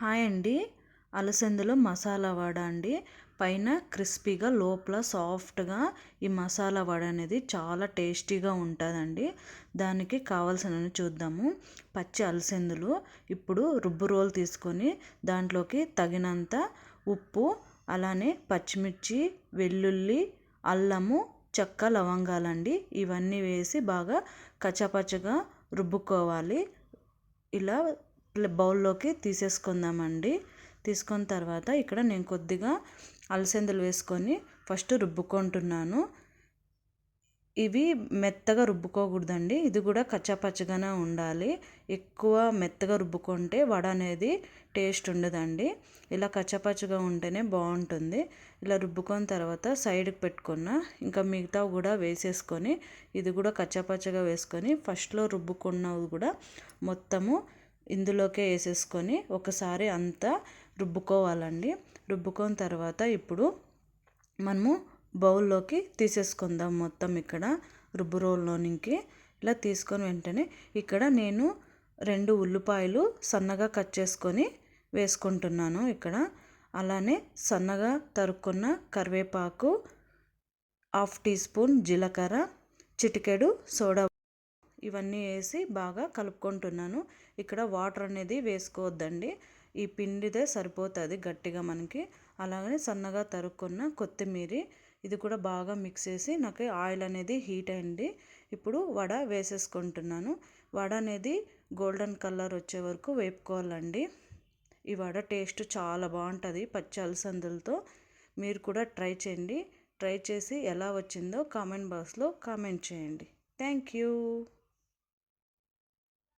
Hi అండి. అలసందలో మసాలా వడ అండి. పైన క్రిస్పీగా లోపల సాఫ్ట్గా ఈ మసాలా వడ అనేది చాలా టేస్టీగా ఉంటుందండి. దానికి కావాల్సినవి చూద్దాము. పచ్చి అలసందలు ఇప్పుడు రుబ్బు రోలు తీసుకొని దాంట్లోకి తగినంత ఉప్పు, అలానే పచ్చిమిర్చి, వెల్లుల్లి, అల్లము, చెక్క, లవంగాలండి. ఇవన్నీ వేసి బాగా కచ్చపచ్చగా రుబ్బుకోవాలి. ఇలా బౌల్లోకి తీసేసుకుందామండి. తీసుకున్న తర్వాత ఇక్కడ నేను కొద్దిగా అలసందలు వేసుకొని ఫస్ట్ రుబ్బుకుంటున్నాను. ఇవి మెత్తగా రుబ్బుకోకూడదండి. ఇది కూడా కచ్చాపచ్చగానే ఉండాలి. ఎక్కువ మెత్తగా రుబ్బుకుంటే వడ అనేది టేస్ట్ ఉండదండి. ఇలా కచ్చాపచ్చగా ఉంటేనే బాగుంటుంది. ఇలా రుబ్బుకొని తర్వాత సైడ్కి పెట్టుకున్న ఇంకా మిగతా కూడా వేసేసుకొని ఇది కూడా కచ్చాపచ్చగా వేసుకొని ఫస్ట్లో రుబ్బుకున్నవి కూడా మొత్తము ఇందులోకే వేసేసుకొని ఒకసారి అంతా రుబ్బుకోవాలండి. రుబ్బుకొని తర్వాత ఇప్పుడు మనము బౌల్లోకి తీసేసుకుందాం. మొత్తం ఇక్కడ రుబ్బు రోల్లోనికి ఇలా తీసుకొని వెంటనే ఇక్కడ నేను 2 ఉల్లిపాయలు సన్నగా కట్ చేసుకొని వేసుకుంటున్నాను. ఇక్కడ అలానే సన్నగా తరుక్కున్న కరివేపాకు, 1/2 టీ స్పూన్ జీలకర్ర, చిటికెడు సోడా ఇవన్నీ వేసి బాగా కలుపుకుంటున్నాను. ఇక్కడ వాటర్ అనేది వేసుకోవద్దండి. ఈ పిండిదే సరిపోతుంది గట్టిగా మనకి. అలాగనే సన్నగా తరుక్కున్న కొత్తిమీర ఇది కూడా బాగా మిక్స్ చేసి నాకు ఆయిల్ అనేది హీట్ అయింది. ఇప్పుడు వడ వేసేసుకుంటున్నాను. వడ అనేది గోల్డెన్ కలర్ వచ్చే వరకు వేపుకోవాలండి. ఈ వడ టేస్ట్ చాలా బాగుంటుంది పచ్చి అలసందలతో. మీరు కూడా ట్రై చేయండి. ట్రై చేసి ఎలా వచ్చిందో కామెంట్ బాక్స్లో కామెంట్ చేయండి. Thank you.